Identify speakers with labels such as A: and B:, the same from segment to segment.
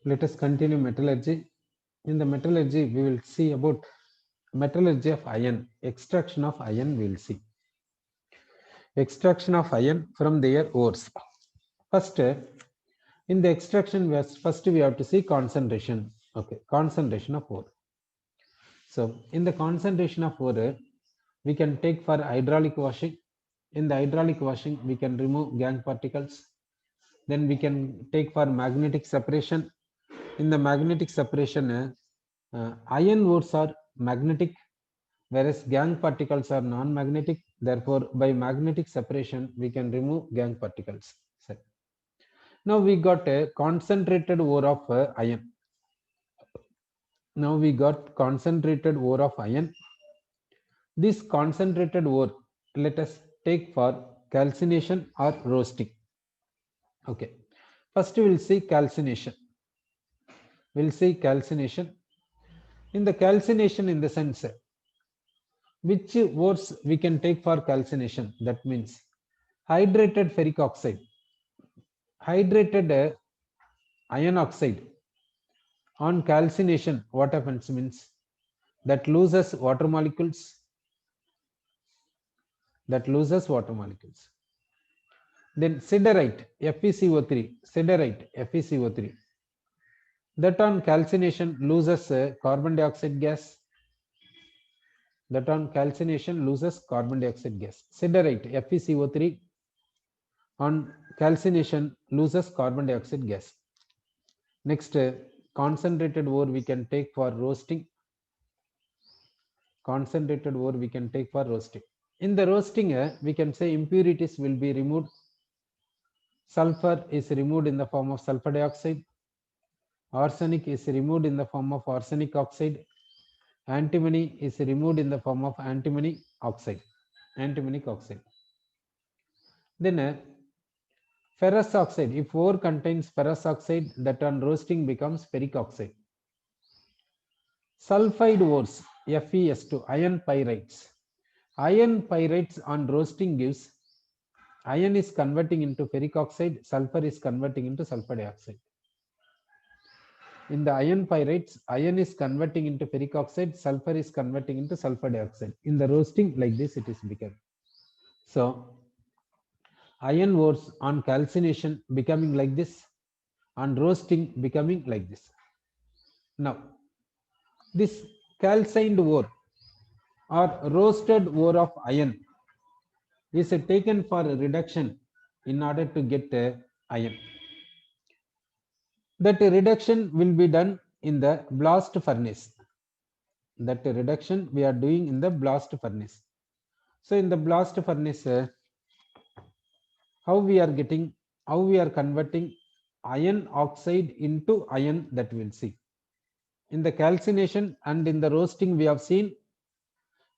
A: Let us continue metallurgy. In the metallurgy, we will see about metallurgy of iron, extraction of iron we will see. Extraction of iron from their ores. First, in the extraction, first we have to see concentration. Okay, concentration of ore. So, in the concentration of ore, we can take for hydraulic washing. In the hydraulic washing, we can remove gangue particles. Then we can take for magnetic separation. In the magnetic separation, iron ores are magnetic, whereas gangue particles are non-magnetic. Therefore, by magnetic separation, we can remove gangue particles. So, now we got a concentrated ore of iron. Now we got concentrated ore of iron. This concentrated ore, let us take for calcination or roasting. Okay. First, we will see calcination. We'll see calcination. In the calcination, in the sense, which ores we can take for calcination? That means hydrated ferric oxide, hydrated iron oxide. On calcination, what happens means that loses water molecules. That loses water molecules. Then siderite, FeCO3, siderite, FeCO3. That on calcination loses carbon dioxide gas. That on calcination loses carbon dioxide gas. Siderite, FeCO3, on calcination loses carbon dioxide gas. Next, concentrated ore we can take for roasting. Concentrated ore we can take for roasting. In the roasting, we can say impurities will be removed. Sulfur is removed in the form of sulfur dioxide. Arsenic is removed in the form of arsenic oxide. Antimony is removed in the form of antimony oxide. Antimonic oxide. Then ferrous oxide. If ore contains ferrous oxide, that on roasting becomes ferric oxide. Sulfide ores, FeS2, iron pyrites. Iron pyrites on roasting gives iron is converting into ferric oxide, sulfur is converting into sulfur dioxide. In the iron pyrites, iron is converting into ferric oxide, sulfur is converting into sulfur dioxide. In the roasting, like this, it is become. So, iron ores on calcination becoming like this, on roasting becoming like this. Now, this calcined ore or roasted ore of iron is taken for reduction in order to get iron. That reduction will be done in the blast furnace. That reduction we are doing in the blast furnace. So in the blast furnace, how we are converting iron oxide into iron, that we'll see. In the calcination and in the roasting, we have seen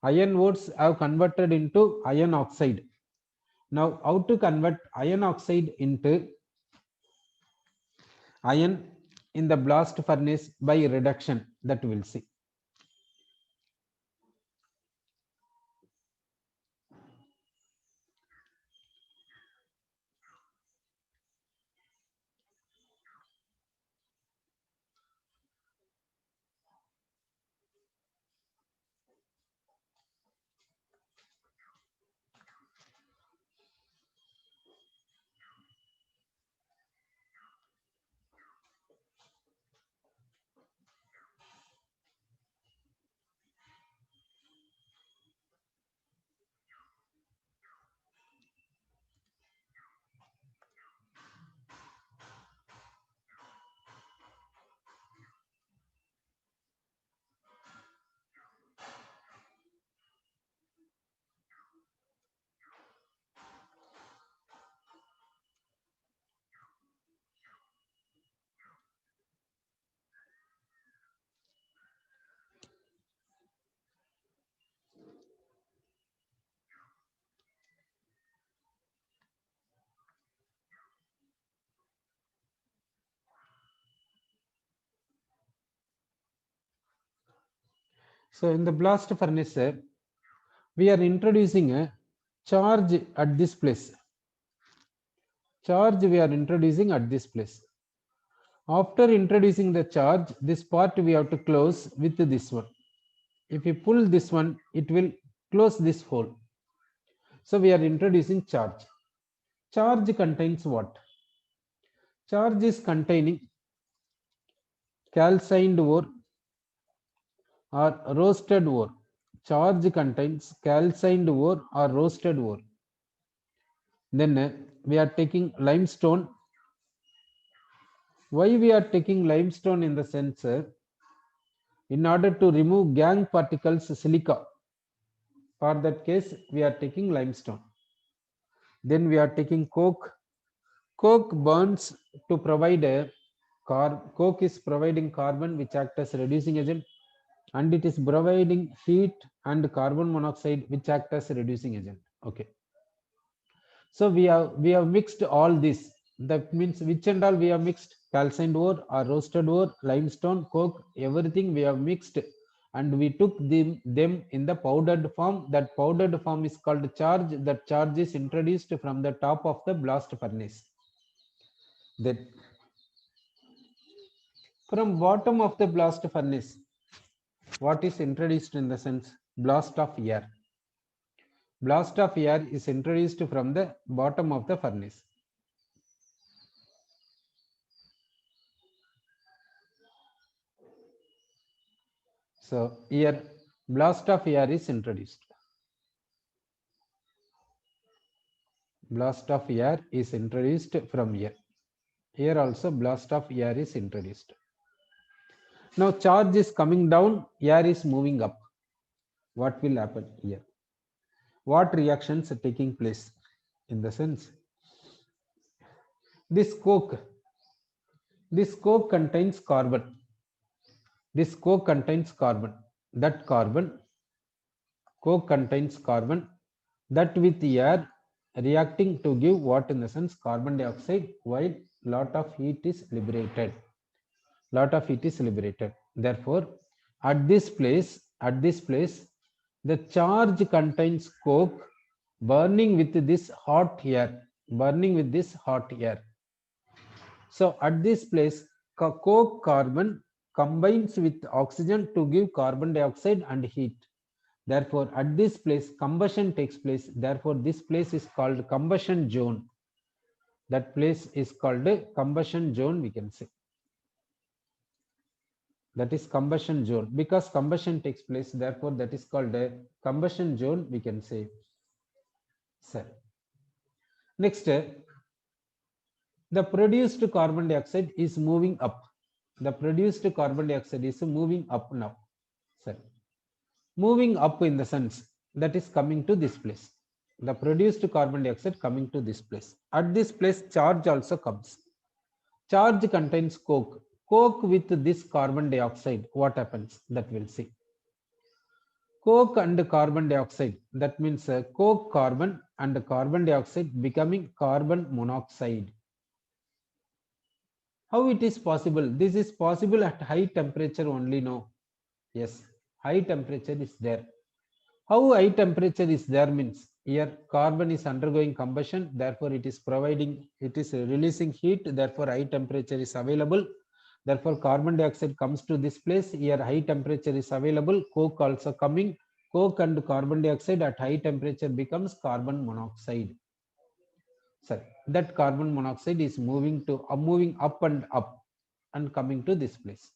A: iron ores have converted into iron oxide. Now, how to convert iron oxide into iron in the blast furnace by reduction, that we'll see. So in the blast furnace, we are introducing a charge at this place. Charge we are introducing at this place. After introducing the charge, this part we have to close with this one. If we pull this one, it will close this hole. So we are introducing charge. Charge contains what? Charge is containing calcined ore or roasted ore. Charge contains calcined ore or roasted ore. Then we are taking limestone. Why we are taking limestone in the sense in order to remove gangue particles silica. For that case, we are taking limestone. Then we are taking coke. Coke burns to provide a coke is providing carbon which acts as reducing agent, and it is providing heat and carbon monoxide which act as reducing agent. Okay. So we have mixed all this. That means which and all we have mixed: calcined ore or roasted ore, limestone, coke, everything we have mixed, and we took them in the powdered form. That powdered form is called charge. That charge is introduced from the top of the blast furnace. Then from bottom of the blast furnace, what is introduced in the sense? Blast of air. Blast of air is introduced from the bottom of the furnace. So here blast of air is introduced. Blast of air is introduced from here. Here also blast of air is introduced. Now charge is coming down, air is moving up. What will happen here? What reactions are taking place? In the sense, this coke contains carbon. This coke contains carbon. That coke contains carbon, that with air reacting to give what in the sense? Carbon dioxide, while lot of heat is liberated. Therefore, at this place, the charge contains coke burning with this hot air. So at this place, coke carbon combines with oxygen to give carbon dioxide and heat. Therefore, at this place, combustion takes place. Therefore, this place is called combustion zone. That place is called a combustion zone, we can say. That is combustion zone, because combustion takes place. Therefore, that is called a combustion zone, we can say. Sir. Next, the produced carbon dioxide is moving up. The produced carbon dioxide is moving up now. Sir. Moving up in the sense that is coming to this place. The produced carbon dioxide coming to this place. At this place, charge also comes. Charge contains coke. Coke with this carbon dioxide, what happens? That we'll see. Coke and carbon dioxide, that means coke carbon and carbon dioxide becoming carbon monoxide. How it is possible? This is possible at high temperature only, no? Yes, high temperature is there. How high temperature is there means here carbon is undergoing combustion, therefore it is releasing heat, therefore high temperature is available. Therefore carbon dioxide comes to this place, here high temperature is available, coke also coming. Coke and carbon dioxide at high temperature becomes carbon monoxide. Sorry, that carbon monoxide is moving up and coming to this place.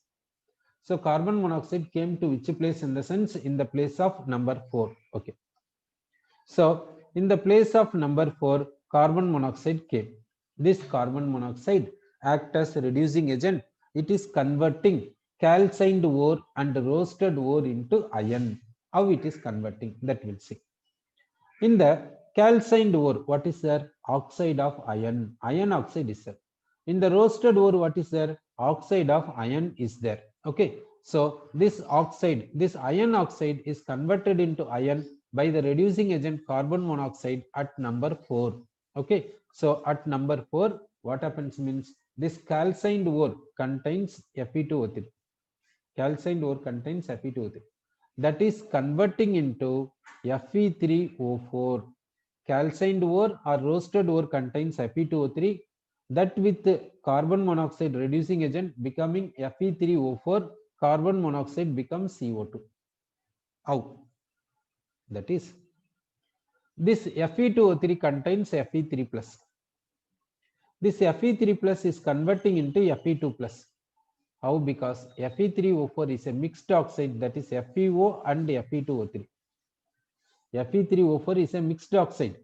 A: So carbon monoxide came to which place in the sense? In the place of number 4. Okay. So in the place of number 4, carbon monoxide came. This carbon monoxide acts as a reducing agent. It is converting calcined ore and roasted ore into iron. How it is converting, that we'll see. In the calcined ore, what is there? Oxide of iron. Iron oxide is there. In the roasted ore, what is there? Oxide of iron is there. Okay. So this iron oxide is converted into iron by the reducing agent carbon monoxide at number 4. Okay. So at number 4, what happens means this calcined ore contains Fe2O3. Calcined ore contains Fe2O3. That is converting into Fe3O4. Calcined ore or roasted ore contains Fe2O3. that with carbon monoxide reducing agent becoming Fe3O4, carbon monoxide becomes CO2. How? That is, this Fe2O3 contains Fe3 plus. This Fe3 plus is converting into Fe2 plus. How? Because Fe3O4 is a mixed oxide, that is FeO and Fe2O3. Fe3O4 is a mixed oxide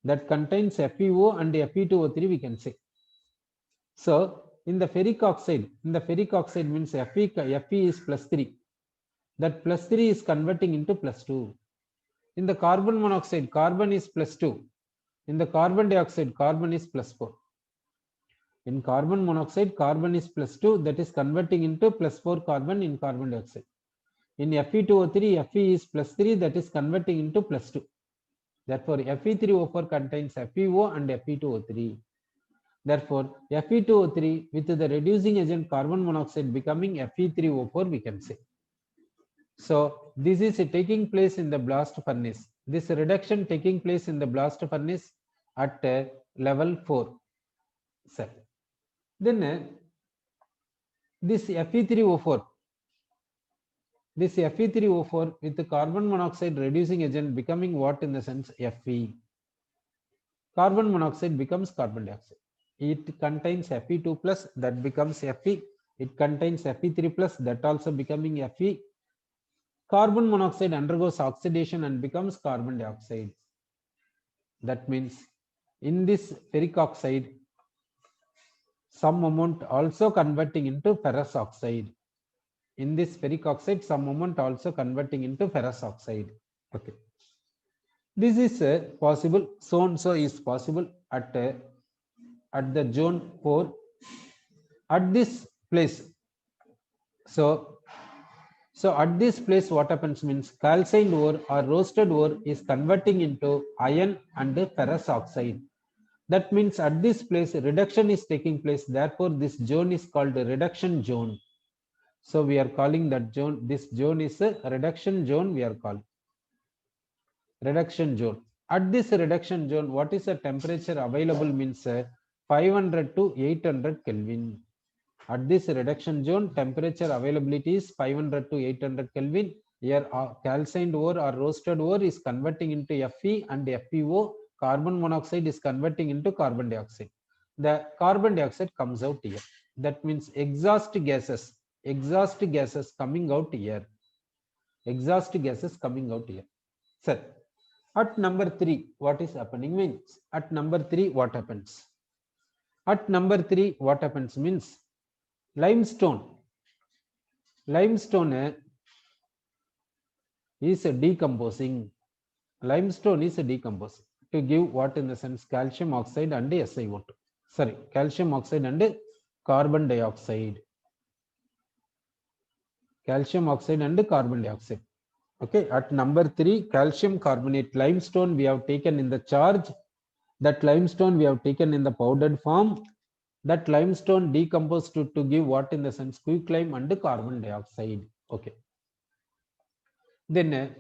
A: that contains FeO and Fe2O3, we can say. So in the ferric oxide means Fe is plus 3. That plus 3 is converting into plus 2. In the carbon monoxide, carbon is plus 2. In the carbon dioxide, carbon is plus 4. In carbon monoxide, carbon is plus 2, that is converting into plus 4 carbon in carbon dioxide. In Fe2O3, Fe is plus 3, that is converting into plus 2. Therefore, Fe3O4 contains FeO and Fe2O3. Therefore, Fe2O3 with the reducing agent carbon monoxide becoming Fe3O4, we can say. So this is taking place in the blast furnace. This reduction taking place in the blast furnace at level 4 cell. Then this Fe3O4 with the carbon monoxide reducing agent becoming what in the sense Fe. Carbon monoxide becomes carbon dioxide. It contains Fe2 plus, that becomes Fe. It contains Fe3 plus, that also becoming Fe. Carbon monoxide undergoes oxidation and becomes carbon dioxide. That means in this ferric oxide, some amount also converting into ferrous oxide. In this ferric oxide, some amount also converting into ferrous oxide. Okay. This is possible. So and so is possible at the zone 4. At this place, so at this place, what happens means calcined ore or roasted ore is converting into iron and ferrous oxide. That means at this place reduction is taking place. Therefore, this zone is called a reduction zone. So we are calling that zone. This zone is a reduction zone. We are calling reduction zone. At this reduction zone, what is the temperature available means 500 to 800 Kelvin. At this reduction zone, temperature availability is 500 to 800 Kelvin. Here calcined ore or roasted ore is converting into Fe and FeO. Carbon monoxide is converting into carbon dioxide. The carbon dioxide comes out here. That means exhaust gases coming out here. Exhaust gases coming out here. Sir, at number 3, what is happening means, at number 3, what happens? At number 3, what happens means, limestone is decomposing. Limestone is decomposing to give what in the sense calcium oxide and SiO2. Sorry, calcium oxide and carbon dioxide. Calcium oxide and carbon dioxide. Okay, at number 3, calcium carbonate limestone we have taken in the charge. That limestone we have taken in the powdered form. That limestone decomposed to give what in the sense quicklime and carbon dioxide. Okay. Then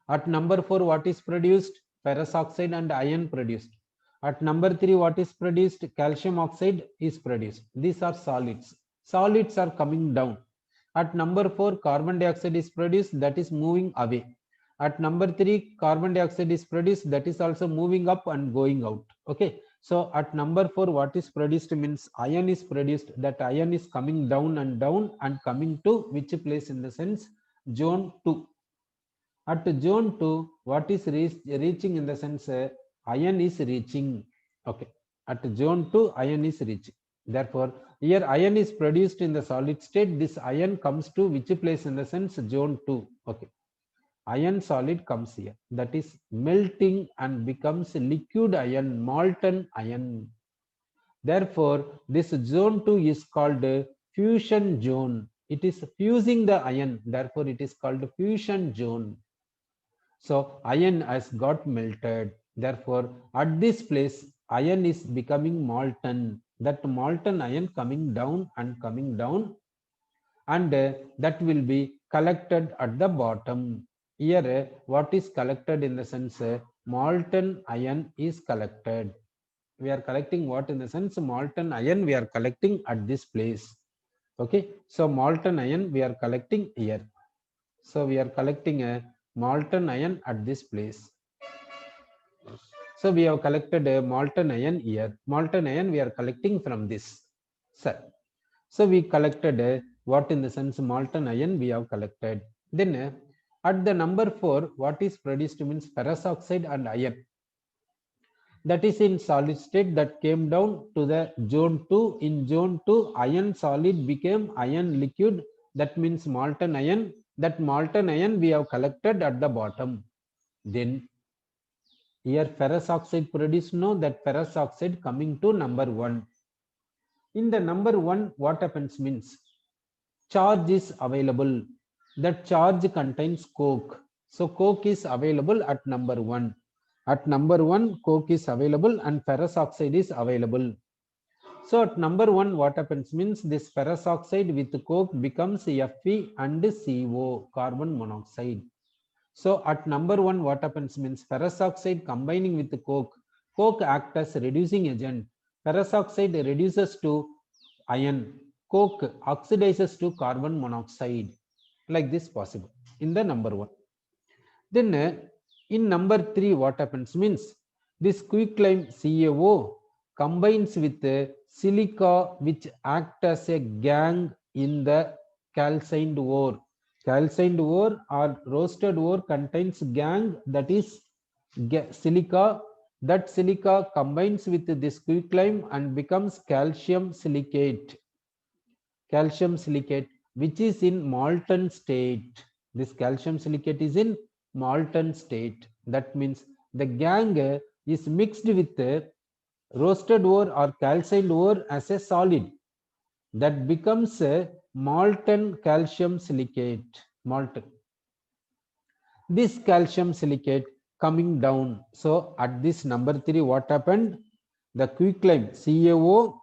A: at number 4, what is produced? Ferrous oxide and iron produced. At number 3, what is produced? Calcium oxide is produced. These are solids. Solids are coming down. At number 4, carbon dioxide is produced, that is moving away. At number 3, carbon dioxide is produced, that is also moving up and going out. Okay. So at number 4, what is produced means iron is produced. That iron is coming down and coming to which place in the sense zone 2. At zone 2, what is reaching in the sense iron is reaching. Okay. At zone 2, iron is reaching. Therefore, here iron is produced in the solid state. This iron comes to which place in the sense zone 2. Okay. Iron solid comes here. That is melting and becomes liquid iron, molten iron. Therefore, this zone 2 is called fusion zone. It is fusing the iron. Therefore, it is called fusion zone. So iron has got melted. Therefore, at this place, iron is becoming molten. That molten iron coming down, and that will be collected at the bottom. Here, what is collected in the sense molten iron is collected. We are collecting what in the sense molten iron we are collecting at this place. Okay, so molten iron we are collecting here. So we are collecting a molten iron at this place. So we have collected a molten iron here. Molten iron we are collecting from this. So we collected what in the sense molten iron we have collected. Then at the number 4, what is produced means ferrous oxide and iron. That is in solid state that came down to the zone 2. In zone 2, iron solid became iron liquid. That means molten iron. That molten iron we have collected at the bottom. Then here ferrous oxide produced, no, that ferrous oxide coming to number 1. In the number 1, what happens means charge is available. That charge contains coke. So coke is available at number 1. At number 1, coke is available and ferrous oxide is available. So at number 1, what happens means this ferrous oxide with coke becomes Fe and CO, carbon monoxide. So at number 1, what happens means ferrous oxide combining with coke. Coke acts as reducing agent. Ferrous oxide reduces to iron. Coke oxidizes to carbon monoxide. Like this possible in the number 1. Then in number 3, what happens means this quicklime CaO combines with silica which act as a gang in the calcined ore. Calcined ore or roasted ore contains gang, that is silica. That silica combines with this quicklime and becomes calcium silicate. Calcium silicate which is in molten state. This calcium silicate is in molten state. That means the gang is mixed with roasted ore or calcined ore as a solid. That becomes a molten calcium silicate. Molten. This calcium silicate coming down. So at this number 3, what happened? The quicklime CaO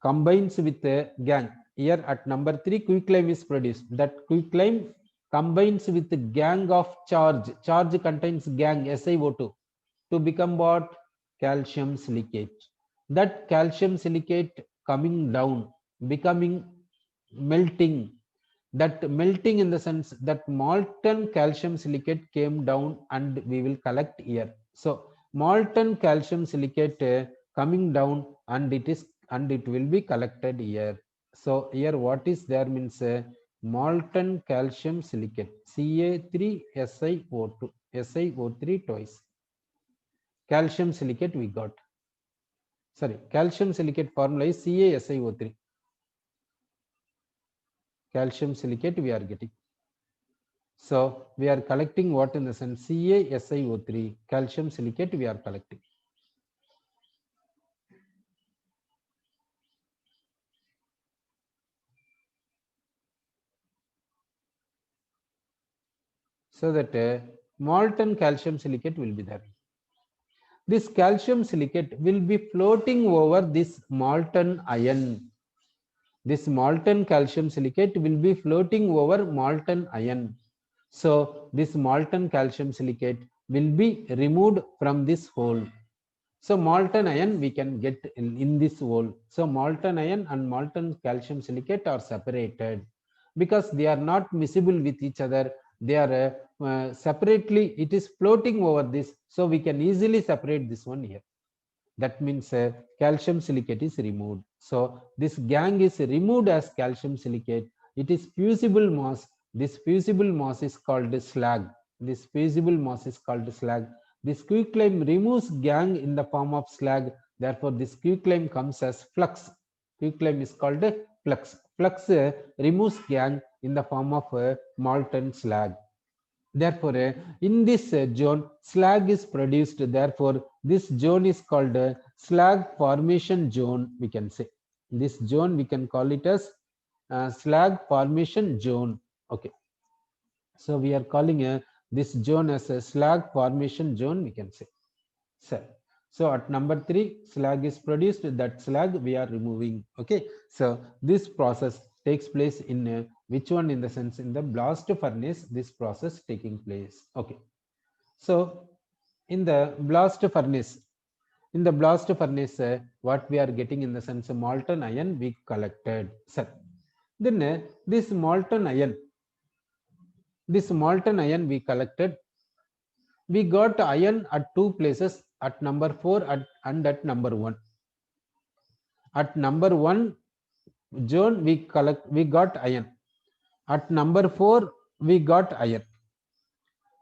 A: combines with a gang. Here at number 3, quicklime is produced. That quicklime combines with the gang of charge. Charge contains gang SiO2 to become what? Calcium silicate. That calcium silicate coming down, becoming melting. That melting in the sense that molten calcium silicate came down and we will collect here. So molten calcium silicate coming down and it will be collected here. So here what is there means molten calcium silicate Ca3SiO2 SiO3 twice. Calcium silicate we got. Sorry, calcium silicate formula is CaSiO3. Calcium silicate we are getting. So we are collecting what in the sense CaSiO3, calcium silicate we are collecting. So that molten calcium silicate will be there. This calcium silicate will be floating over this molten iron. This molten calcium silicate will be floating over molten iron. So this molten calcium silicate will be removed from this hole. So molten iron we can get in this hole. So molten iron and molten calcium silicate are separated because they are not miscible with each other. They are separately, it is floating over this. So we can easily separate this one here. That means calcium silicate is removed. So this gang is removed as calcium silicate. It is fusible mass. This fusible mass is called slag. This fusible mass is called slag. This quicklime removes gang in the form of slag. Therefore, this quicklime comes as flux. Quicklime is called flux. Flux removes gang in the form of molten slag. Therefore, in this zone, slag is produced. Therefore, this zone is called slag formation zone, we can say. This zone, we can call it as slag formation zone. Okay. So, we are calling this zone as a slag formation zone, we can say. So, at number 3, slag is produced. That slag we are removing. Okay. So, this process takes place in which one? In the sense in the blast furnace, this process taking place. Okay. So in the blast furnace, In the blast furnace, what we are getting in the sense of molten iron we collected. Sir. Then this molten iron we collected. We got iron at two places, at number 4 and at number 1. At number 1 zone we got iron. At number 4 we got iron.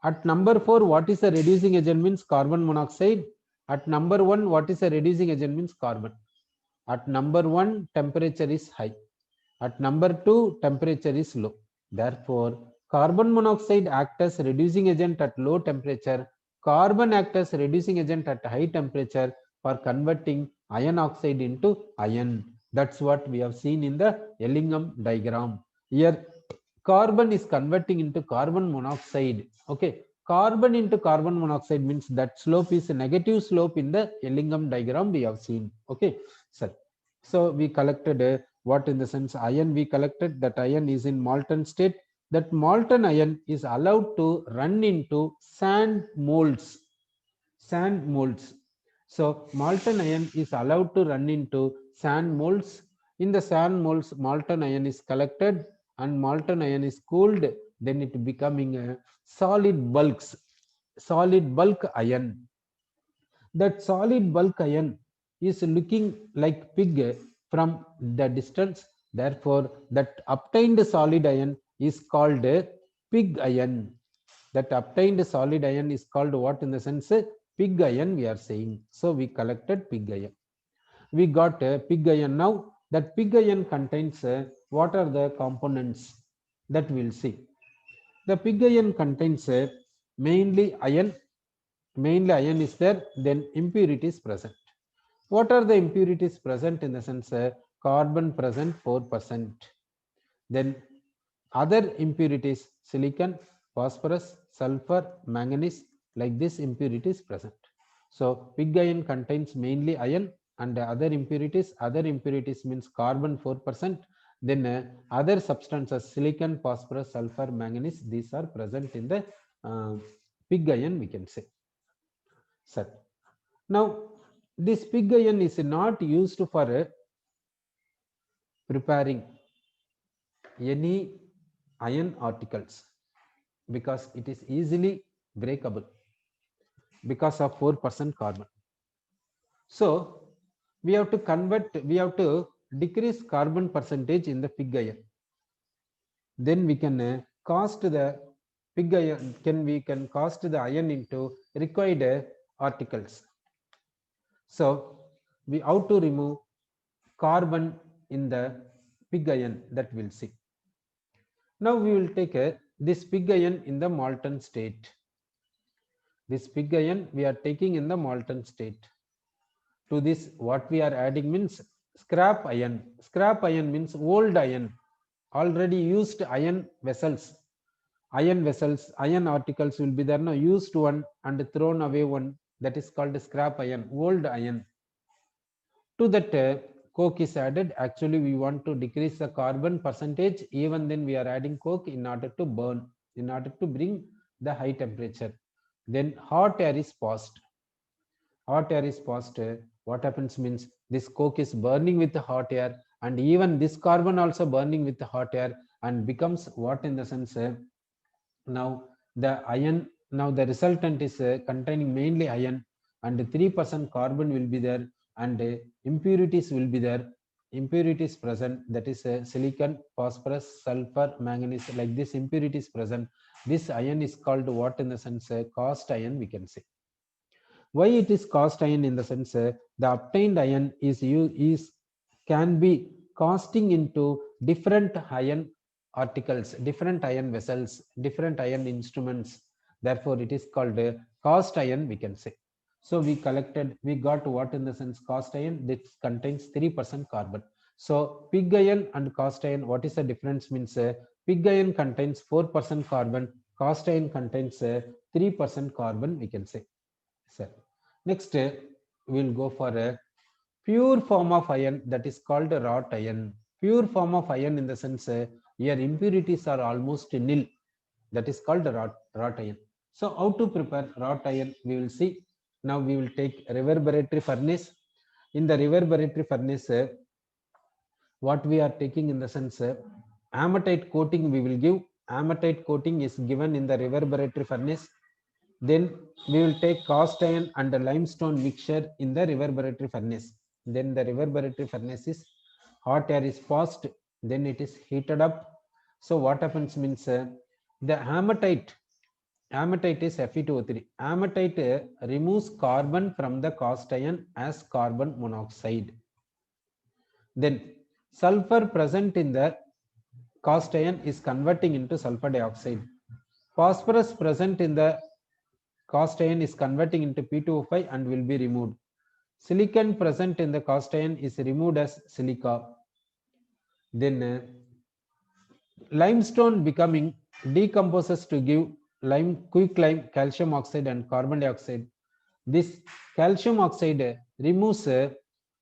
A: At number 4, what is the reducing agent means carbon monoxide. At number 1, what is the reducing agent means carbon. At number 1, temperature is high. At number 2, temperature is low. Therefore, carbon monoxide acts as reducing agent at low temperature. Carbon acts as reducing agent at high temperature for converting iron oxide into iron. That's what we have seen in the Ellingham diagram. Here, carbon is converting into carbon monoxide. Okay, carbon into carbon monoxide means that slope is a negative slope in the Ellingham diagram we have seen. Okay, so we collected what in the sense iron we collected. That iron is in molten state. That molten iron is allowed to run into sand molds. So molten iron is allowed to run into sand molds. In the sand molds, molten iron is collected and molten iron is cooled. Then it becoming a solid bulk iron. That solid bulk iron is looking like pig from the distance. Therefore, that obtained solid iron is called pig iron. That obtained solid iron is called what in the sense pig iron we are saying. So we collected pig iron. We got pig iron. Now that pig iron contains what are the components that we'll see. The pig iron contains mainly iron. Mainly iron is there, then impurities present. What are the impurities present in the sense carbon present 4%. Then other impurities silicon, phosphorus, sulfur, manganese, like this impurities present. So pig iron contains mainly iron and other impurities. Other impurities means carbon 4%. Then other substances silicon, phosphorus, sulfur, manganese, these are present in the pig iron we can say. Sir. Now, this pig iron is not used for preparing any iron articles because it is easily breakable because of 4% carbon. So, we have to decrease carbon percentage in the pig iron. Then we can cast the pig iron, we can cast the iron into required articles. So, we have to remove carbon in the pig iron, that we'll see. Now we will take this pig iron in the molten state. This pig iron we are taking in the molten state. To this what we are adding means scrap iron. Scrap iron means old iron, already used iron vessels. Iron articles will be there now, used one and thrown away one, that is called scrap iron, old iron. To that coke is added. Actually we want to decrease the carbon percentage, even then we are adding coke in order to burn, in order to bring the high temperature. Then hot air is passed. Hot air is passed. What happens means this coke is burning with the hot air, and even this carbon also burning with the hot air, and becomes what in the sense now the iron, now the resultant is containing mainly iron, and 3% carbon will be there, and impurities will be there. Impurities present, that is silicon, phosphorus, sulfur, manganese, like this impurities present. This iron is called what in the sense cast iron we can say. Why it is cast iron in the sense the obtained iron can be casting into different iron articles, different iron vessels, different iron instruments. Therefore, it is called cast iron we can say. So we got what in the sense cast iron, this contains 3% carbon. So pig iron and cast iron, what is the difference means pig iron contains 4% carbon, cast iron contains 3% carbon we can say. Sir. Next, we'll go for a pure form of iron, that is called wrought iron. Pure form of iron in the sense here impurities are almost nil, that is called wrought iron. So how to prepare wrought iron we will see. Now we will take reverberatory furnace. In the reverberatory furnace, what we are taking in the sense, hematite coating we will give. Hematite coating is given in the reverberatory furnace. Then we will take cast iron and the limestone mixture in the reverberatory furnace. Then the reverberatory furnace is hot air is passed, then it is heated up. So what happens means, the hematite is Fe2O3. Hematite removes carbon from the cast iron as carbon monoxide. Then sulfur present in the cast iron is converting into sulfur dioxide. Phosphorus present in the cast iron is converting into P2O5 and will be removed. Silicon present in the cast iron is removed as silica. Then limestone becoming decomposes to give quick lime, calcium oxide and carbon dioxide. This calcium oxide removes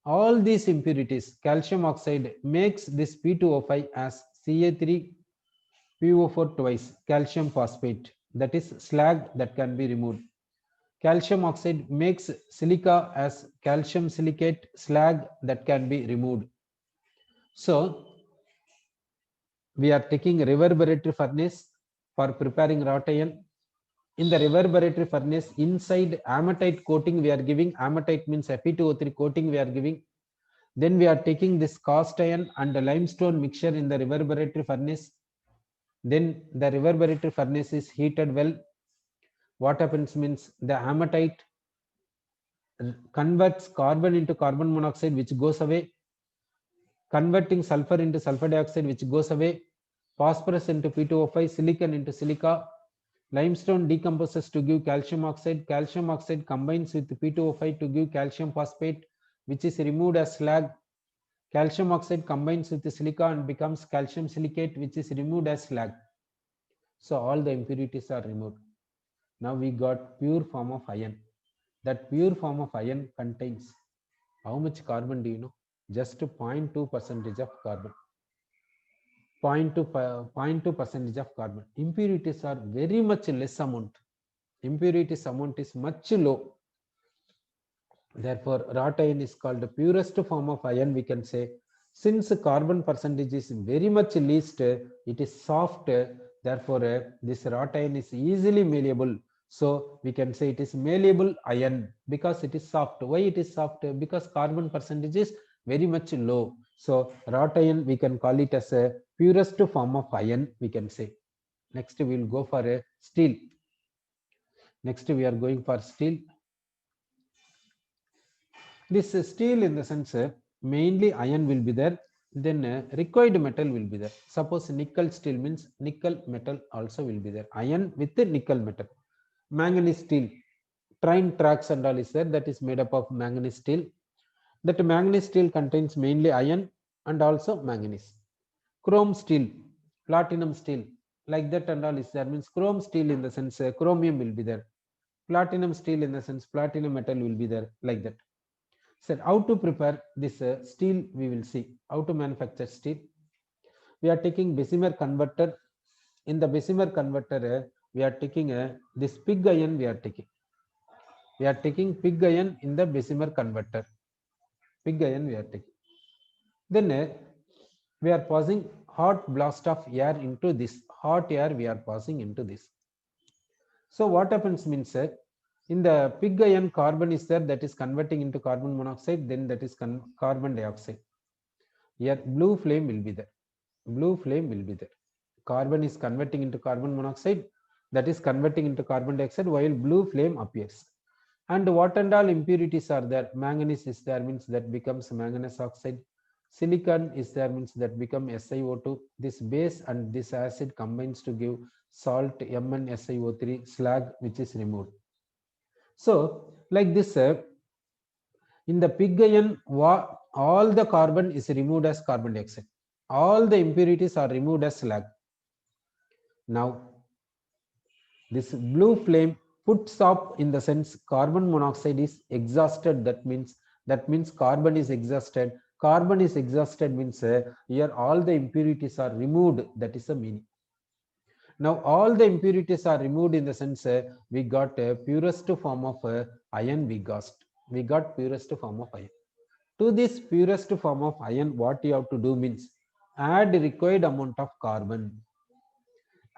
A: all these impurities. Calcium oxide makes this P2O5 as Ca3PO4 twice, calcium phosphate, that is slag that can be removed. Calcium oxide makes silica as calcium silicate, slag that can be removed. So we are taking reverberatory furnace for preparing wrought iron. In the reverberatory furnace, inside hematite coating we are giving. Hematite means Fe2O3 coating we are giving. Then we are taking this cast iron and the limestone mixture in the reverberatory furnace. Then the reverberatory furnace is heated well. What happens means, the hematite converts carbon into carbon monoxide, which goes away, converting sulfur into sulfur dioxide, which goes away, phosphorus into P2O5, silicon into silica. Limestone decomposes to give calcium oxide. Calcium oxide combines with P2O5 to give calcium phosphate, which is removed as slag. Calcium oxide combines with the silica and becomes calcium silicate, which is removed as slag. So all the impurities are removed. Now we got pure form of iron. That pure form of iron contains how much carbon do you know? Just 0.2% of carbon. 0.2% of carbon. Impurities are very much less amount. Impurities amount is much low. Therefore, wrought iron is called the purest form of iron, we can say. Since carbon percentage is very much least, it is soft. Therefore, this wrought iron is easily malleable. So we can say it is malleable iron because it is soft. Why it is soft? Because carbon percentage is very much low. So wrought iron, we can call it as a purest form of iron, we can say. Next, we will go for a steel. Next, we are going for steel. This steel, in the sense, mainly iron will be there, then required metal will be there. Suppose nickel steel means nickel metal also will be there. Iron with the nickel metal. Manganese steel, train tracks and all is there, that is made up of manganese steel. That manganese steel contains mainly iron and also manganese. Chrome steel, platinum steel, like that and all is there, means chrome steel in the sense chromium will be there. Platinum steel in the sense platinum metal will be there, like that. So how to prepare this steel, we will see how to manufacture steel. We are taking Bessemer converter. In the Bessemer converter, we are taking this pig iron. We are taking pig iron in the Bessemer converter. Pig iron we are taking. Then we are passing hot blast of air into this. Hot air we are passing into this. So what happens means, in the pig iron, carbon is there, that is converting into carbon monoxide, then that is carbon dioxide. Here blue flame will be there. Blue flame will be there. Carbon is converting into carbon monoxide, that is converting into carbon dioxide, while blue flame appears. And what and all impurities are there? Manganese is there, means that becomes manganese oxide. Silicon is there, means that become SiO2. This base and this acid combines to give salt MnSiO3, slag, which is removed. So like this, in the pig iron, all the carbon is removed as carbon dioxide. All the impurities are removed as slag. Now this blue flame puts up, in the sense carbon monoxide is exhausted. That means carbon is exhausted. Carbon is exhausted means here all the impurities are removed. That is the meaning. Now all the impurities are removed in the sense we got a purest form of iron. We got purest form of iron. To this purest form of iron, what you have to do means add required amount of carbon.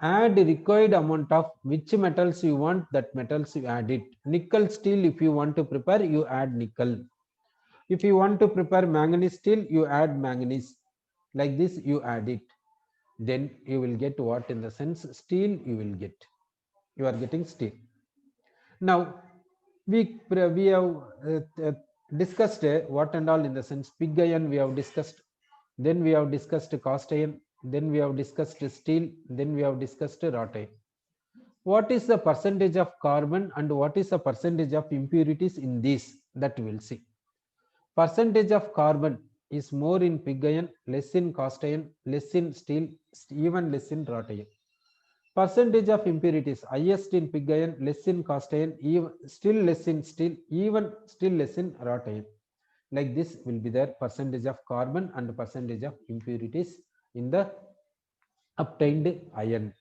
A: Add required amount of which metals you want, that metals you add it. Nickel steel, if you want to prepare, you add nickel. If you want to prepare manganese steel, you add manganese. Like this, you add it. Then you will get what in the sense steel you will get. You are getting steel. Now we have discussed what and all in the sense pig iron we have discussed. Then we have discussed cast iron. Then we have discussed steel. Then we have discussed wrought iron. What is the percentage of carbon and what is the percentage of impurities in this? That we will see. Percentage of carbon is more in pig iron, less in cast iron, less in steel, even less in wrought iron. Percentage of impurities highest in pig iron, less in cast iron, even still less in steel, even still less in wrought iron. Like this will be their percentage of carbon and percentage of impurities in the obtained iron.